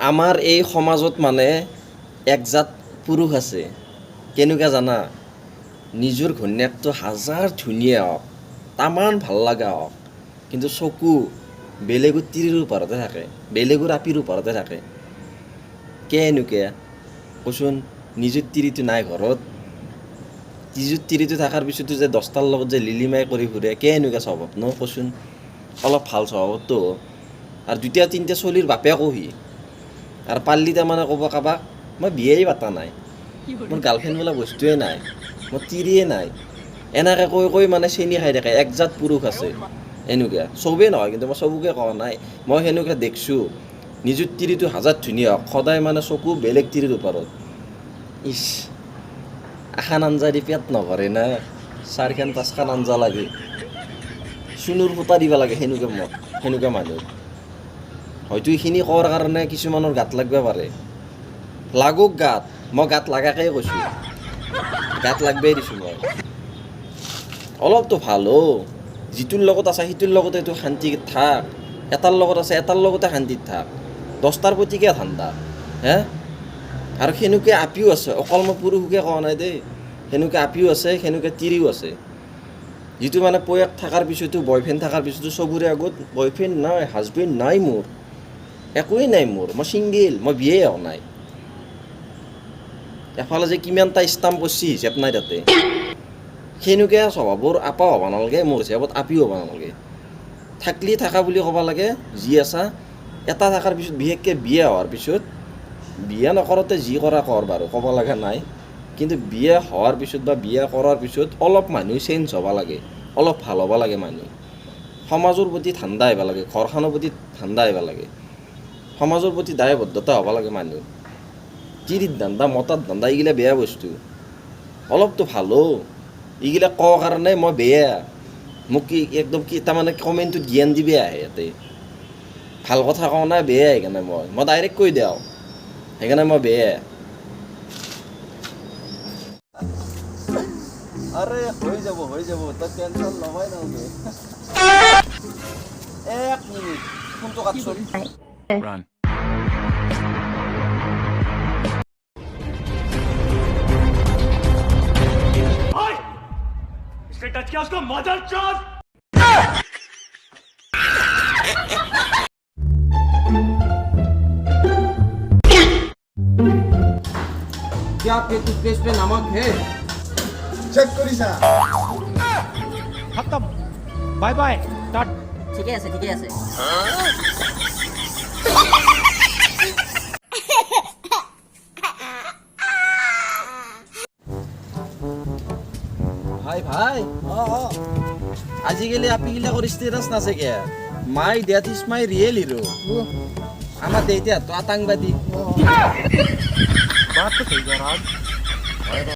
আমাৰ এই সমাজত মানে একজাত পুৰুষ আছে কেনেকুৱা জানা নিজৰ ঘৈণীয়েকটো হাজাৰ ধুনীয়া হওক তামান ভাল লগা হওক কিন্তু চকু বেলেগৰ তিৰিৰ ওপৰতে থাকে বেলেগৰ আপিৰ ওপৰতে থাকে কেনেকুৱা কচোন নিজৰ তিৰিটো নাই ঘৰত নিজৰ তিৰিটো থকাৰ পিছতো যে দহটাৰ লগত যে লিলিমাই কৰি ফুৰে কেনেকুৱা স্বভাৱ ন কচোন অলপ ভাল স্বভাৱতো আৰু দুটা তিনিটা চলিৰ বাপেকো সি আৰু পাল্লি তাৰমানে ক'ব কাৰোবাক মই বিয়াই পাতা নাই মোৰ গাৰ্লফ্ৰেণ্ড বোলা বস্তুৱে নাই মোৰ তিৰিয়ে নাই এনেকৈ কৈ কৈ মানে চেনি খাই থাকে একজাত পুৰুষ আছে এনেকুৱা চবেই নহয় কিন্তু মই চবকে কোৱা নাই মই সেনেকুৱা দেখিছোঁ নিজৰ তিৰিটো হাজাৰ ধুনীয়া হওক সদায় মানে চকু বেলেগ তিৰিৰ ওপৰত ইছ এখন আঞ্জা দি পেট নভৰে না চাৰিখন পাঁচখন আঞ্জা লাগে চুনুৰ ফুটা দিব লাগে সেনেকুৱা মানুহ হয়তো এইখিনি কোৱাৰ কাৰণে কিছুমানৰ গাত লাগব পাৰে লাগক গাত মই গাত লাগাকেই কৈছোঁ গাত লাগবেই দিছোঁ মই অলপতো ভাল যিটোৰ লগত আছে সিটোৰ লগতে তো শান্তিত থাক এটাৰ লগত আছে এটাৰ লগতে শান্তিত থাক দহটাৰ প্ৰতিকে ঠাণ্ডা হে আৰু সেনেকুৱা আপিও আছে অকল মই পুৰুষকে কোৱা নাই দেই সেনেকুৱা আপিও আছে সেনেকুৱা তিৰিও আছে যিটো মানে পয়েক থকাৰ পিছতো বয়ফ্ৰেণ্ড থকাৰ পিছতো চবৰে আগত বয়ফ্ৰেণ্ড নাই হাজবেণ্ড নাই মোৰ একোৱেই নাই মোৰ মই ছিংগল মই বিয়াই হোৱা নাই এফালে যে কিমানটা ষ্টাম্প কৰিছে হিচাপ নাই তাতে সেনেকুৱা স্বভাৱৰ আপা হ'ব নালাগে মোৰ হিচাপত আপি হ'ব নালাগে থাকলি থাকা বুলি ক'ব লাগে যি আছা এটা থকাৰ পিছত বিশেষকৈ বিয়া হোৱাৰ পিছত বিয়া নকৰোঁতে যি কৰা কৰ বাৰু ক'ব লগা নাই কিন্তু বিয়া হোৱাৰ পিছত বা বিয়া কৰাৰ পিছত অলপ মানুহ চেঞ্জ হ'ব লাগে অলপ ভাল হ'ব লাগে মানুহ সমাজৰ প্ৰতি ঠাণ্ডা আহিব লাগে ঘৰখনৰ প্ৰতি ঠাণ্ডা আহিব লাগে সমাজৰ প্ৰতি দায়বদ্ধতা হ'ব লাগে মানুহ তিৰিৰ ধান্দা মতাৰ ধান্দা এইগিলা বেয়া বস্তু অলপতো ভালো এইগিলা কোৱাৰ কাৰণে মই বেয়া মোক কি একদম কি তাৰমানে কমেণ্টটোত জ্ঞান দিবি আহে ইয়াতে ভাল কথা কওঁ নাই বেয়া সেইকাৰণে মই ডাইৰেক্ট কৈ দিওঁ সেইকাৰণে মই বেয়া আৰে হৈ যাব তই টেনশ্যন ল'বই নালাগে 1 মিনিট ফোনটো কাটছোন Run. इसने टच किया उसको मदर चोद क्या आपके टूथपेस्ट पे नमक है চেক কৰিছা खत्म बाय बाय टाटा ঠিকে আছে ভাই আজিকালি আপিগিলা কৰি ষ্টেটাছ নাচাকে my death is my real hero আমাৰ দেউতাটো আতংকবাদী बात तो सही कह रहा